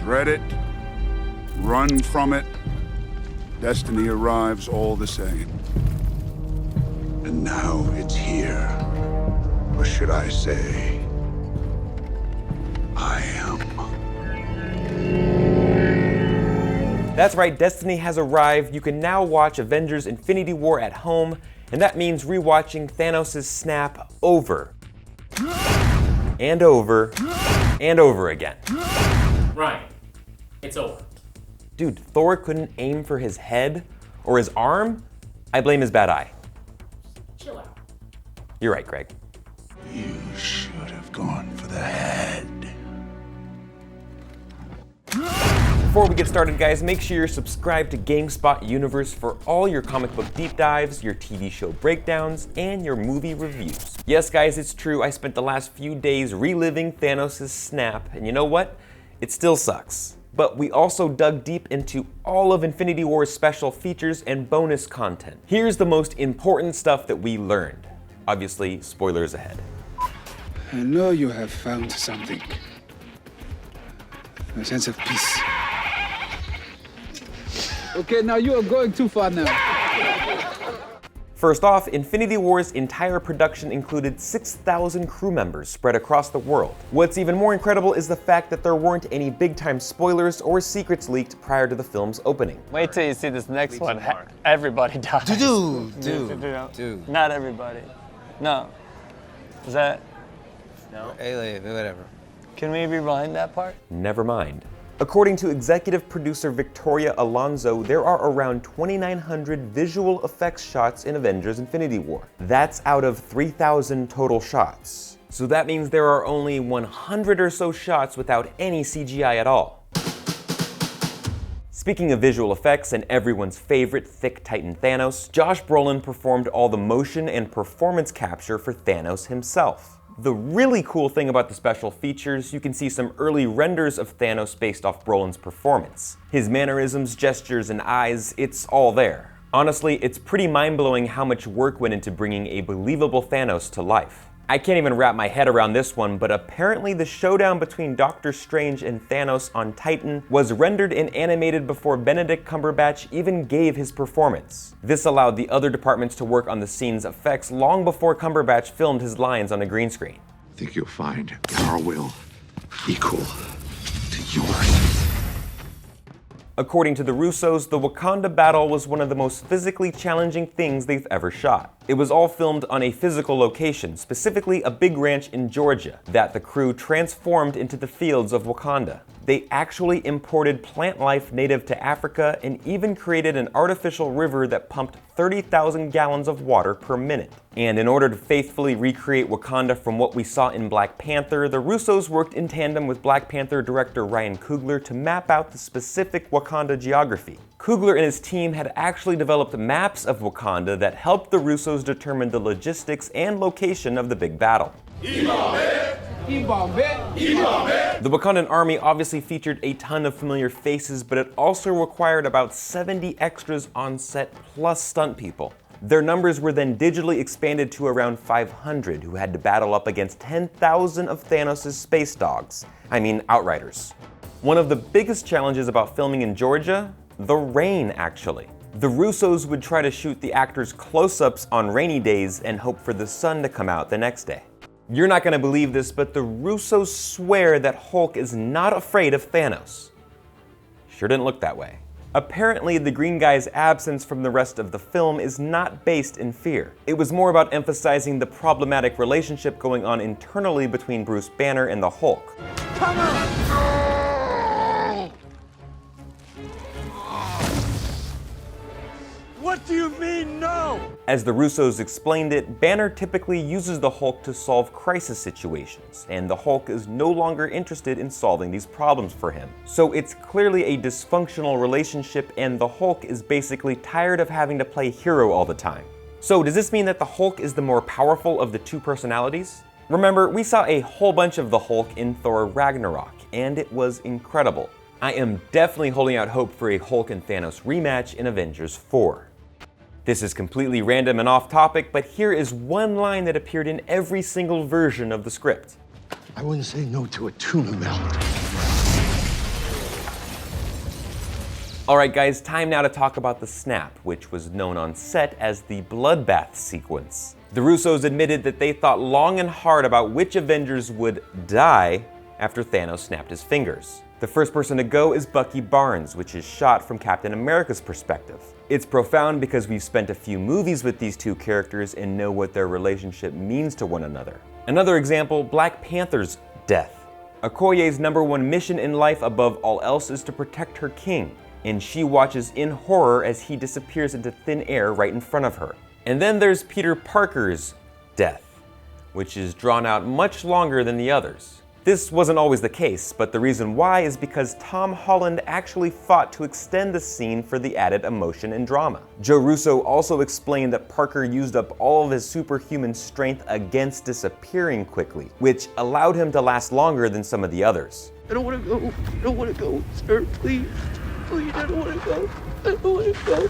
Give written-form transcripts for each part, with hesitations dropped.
Dread it, run from it, destiny arrives all the same. And now it's here. Or should I say, I am. That's right, Destiny has arrived. You can now watch Avengers Infinity War at home, and that means rewatching Thanos' snap over and over and over again. Ryan, it's over. Dude, Thor couldn't aim for his head or his arm? I blame his bad eye. Chill out. You're right, Greg. You should have gone for the head. Before we get started, guys, make sure you're subscribed to GameSpot Universe for all your comic book deep dives, your TV show breakdowns, and your movie reviews. Yes, guys, it's true. I spent the last few days reliving Thanos' snap, and you know what? It still sucks. But we also dug deep into all of Infinity War's special features and bonus content. Here's the most important stuff that we learned. Obviously, spoilers ahead. I know you have found something. A sense of peace. Okay, now you are going too far now. First off, Infinity War's entire production included 6,000 crew members spread across the world. What's even more incredible is the fact that there weren't any big-time spoilers or secrets leaked prior to the film's opening. Wait till you see this next one. Everybody dies. Dude. Not everybody. No. Is that? No. Hey, whatever. Can we rewind that part? Never mind. According to executive producer Victoria Alonso, there are around 2,900 visual effects shots in Avengers Infinity War. That's out of 3,000 total shots. So that means there are only 100 or so shots without any CGI at all. Speaking of visual effects and everyone's favorite thick Titan Thanos, Josh Brolin performed all the motion and performance capture for Thanos himself. The really cool thing about the special features, you can see some early renders of Thanos based off Brolin's performance. His mannerisms, gestures, and eyes, it's all there. Honestly, it's pretty mind-blowing how much work went into bringing a believable Thanos to life. I can't even wrap my head around this one, but apparently the showdown between Doctor Strange and Thanos on Titan was rendered and animated before Benedict Cumberbatch even gave his performance. This allowed the other departments to work on the scene's effects long before Cumberbatch filmed his lines on a green screen. I think you'll find our will equal to yours. According to the Russos, the Wakanda battle was one of the most physically challenging things they've ever shot. It was all filmed on a physical location, specifically a big ranch in Georgia, that the crew transformed into the fields of Wakanda. They actually imported plant life native to Africa and even created an artificial river that pumped 30,000 gallons of water per minute. And in order to faithfully recreate Wakanda from what we saw in Black Panther, the Russos worked in tandem with Black Panther director Ryan Coogler to map out the specific Wakanda geography. Coogler and his team had actually developed maps of Wakanda that helped the Russos determine the logistics and location of the big battle. The Wakandan army obviously featured a ton of familiar faces, but it also required about 70 extras on set plus stunt people. Their numbers were then digitally expanded to around 500, who had to battle up against 10,000 of Thanos' space dogs. I mean, Outriders. One of the biggest challenges about filming in Georgia? The rain, actually. The Russos would try to shoot the actors' close-ups on rainy days and hope for the sun to come out the next day. You're not gonna believe this, but the Russos swear that Hulk is not afraid of Thanos. Sure didn't look that way. Apparently, the green guy's absence from the rest of the film is not based in fear. It was more about emphasizing the problematic relationship going on internally between Bruce Banner and the Hulk. Come on! What do you mean, no? As the Russos explained it, Banner typically uses the Hulk to solve crisis situations, and the Hulk is no longer interested in solving these problems for him. So it's clearly a dysfunctional relationship, and the Hulk is basically tired of having to play hero all the time. So does this mean that the Hulk is the more powerful of the two personalities? Remember, we saw a whole bunch of the Hulk in Thor Ragnarok, and it was incredible. I am definitely holding out hope for a Hulk and Thanos rematch in Avengers 4. This is completely random and off topic, but here is one line that appeared in every single version of the script. I wouldn't say no to a tuna melt. Alright guys, time now to talk about the snap, which was known on set as the bloodbath sequence. The Russos admitted that they thought long and hard about which Avengers would die after Thanos snapped his fingers. The first person to go is Bucky Barnes, which is shot from Captain America's perspective. It's profound because we've spent a few movies with these two characters and know what their relationship means to one another. Another example, Black Panther's death. Okoye's #1 mission in life above all else is to protect her king, and she watches in horror as he disappears into thin air right in front of her. And then there's Peter Parker's death, which is drawn out much longer than the others. This wasn't always the case, but the reason why is because Tom Holland actually fought to extend the scene for the added emotion and drama. Joe Russo also explained that Parker used up all of his superhuman strength against disappearing quickly, which allowed him to last longer than some of the others. I don't want to go. I don't want to go, sir. Please. Please, I don't want to go. I don't want to go.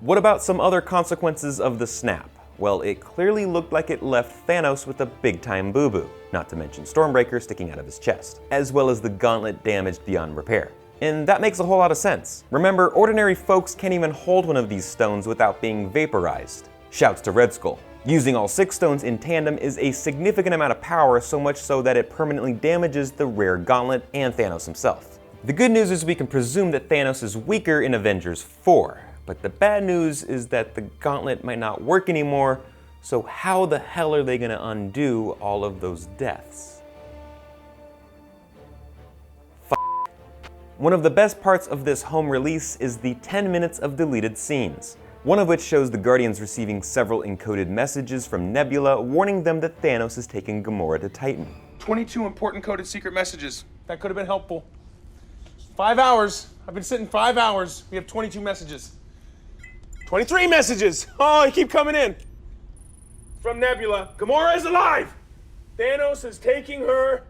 What about some other consequences of the snap? Well, it clearly looked like it left Thanos with a big-time boo-boo, not to mention Stormbreaker sticking out of his chest, as well as the gauntlet damaged beyond repair. And that makes a whole lot of sense. Remember, ordinary folks can't even hold one of these stones without being vaporized. Shouts to Red Skull. Using all 6 stones in tandem is a significant amount of power, so much so that it permanently damages the rare gauntlet and Thanos himself. The good news is we can presume that Thanos is weaker in Avengers 4. But the bad news is that the gauntlet might not work anymore, so how the hell are they gonna undo all of those deaths? One of the best parts of this home release is the 10 minutes of deleted scenes, one of which shows the Guardians receiving several encoded messages from Nebula warning them that Thanos is taking Gamora to Titan. 22 important coded secret messages. That could have been helpful. 5 hours. I've been sitting 5 hours. We have 22 messages. 23 messages! Oh, they keep coming in. From Nebula, Gamora is alive! Thanos is taking her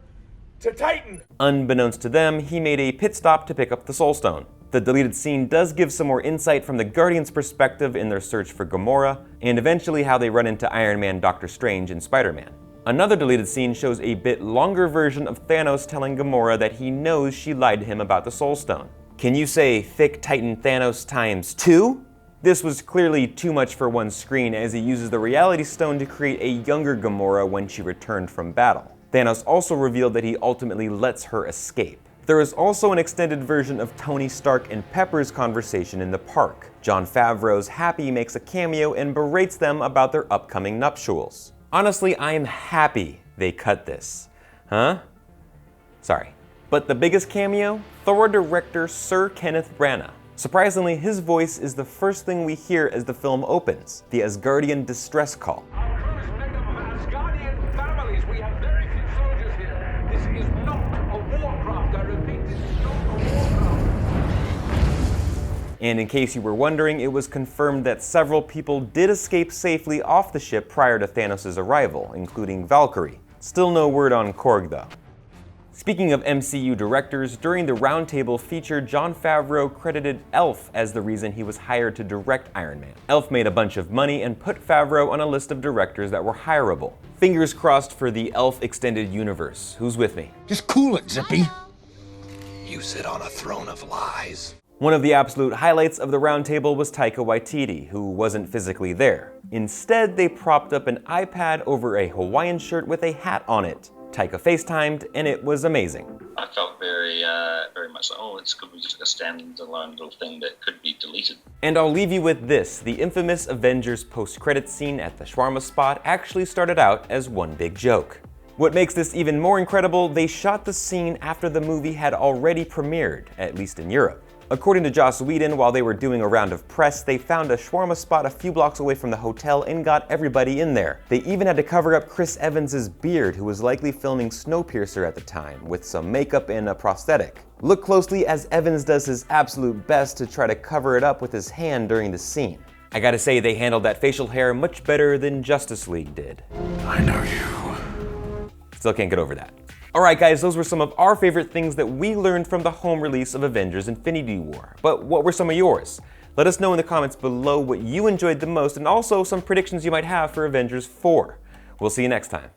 to Titan. Unbeknownst to them, he made a pit stop to pick up the Soul Stone. The deleted scene does give some more insight from the Guardians' perspective in their search for Gamora, and eventually how they run into Iron Man, Doctor Strange, and Spider-Man. Another deleted scene shows a bit longer version of Thanos telling Gamora that he knows she lied to him about the Soul Stone. Can you say thick Titan Thanos times 2? This was clearly too much for one screen, as he uses the Reality Stone to create a younger Gamora when she returned from battle. Thanos also revealed that he ultimately lets her escape. There is also an extended version of Tony Stark and Pepper's conversation in the park. Jon Favreau's Happy makes a cameo and berates them about their upcoming nuptials. Honestly, I am happy they cut this. Huh? Sorry. But the biggest cameo? Thor director Sir Kenneth Branagh. Surprisingly, his voice is the first thing we hear as the film opens, the Asgardian distress call. Our crew is made up of Asgardian families. We have very few soldiers here. This is not a warcraft. I repeat, this is not a warcraft. And in case you were wondering, it was confirmed that several people did escape safely off the ship prior to Thanos' arrival, including Valkyrie. Still no word on Korg though. Speaking of MCU directors, during the roundtable feature, Jon Favreau credited Elf as the reason he was hired to direct Iron Man. Elf made a bunch of money and put Favreau on a list of directors that were hireable. Fingers crossed for the Elf extended universe. Who's with me? Just cool it, Zippy. You sit on a throne of lies. One of the absolute highlights of the roundtable was Taika Waititi, who wasn't physically there. Instead, they propped up an iPad over a Hawaiian shirt with a hat on it. Taika FaceTimed, and it was amazing. I felt very much like, oh, it's could be just a standalone little thing that could be deleted. And I'll leave you with this. The infamous Avengers post-credits scene at the shawarma spot actually started out as one big joke. What makes this even more incredible, they shot the scene after the movie had already premiered, at least in Europe. According to Joss Whedon, while they were doing a round of press, they found a shawarma spot a few blocks away from the hotel and got everybody in there. They even had to cover up Chris Evans' beard, who was likely filming Snowpiercer at the time, with some makeup and a prosthetic. Look closely as Evans does his absolute best to try to cover it up with his hand during the scene. I gotta say, they handled that facial hair much better than Justice League did. I know you. Still can't get over that. Alright guys, those were some of our favorite things that we learned from the home release of Avengers Infinity War. But what were some of yours? Let us know in the comments below what you enjoyed the most and also some predictions you might have for Avengers 4. We'll see you next time.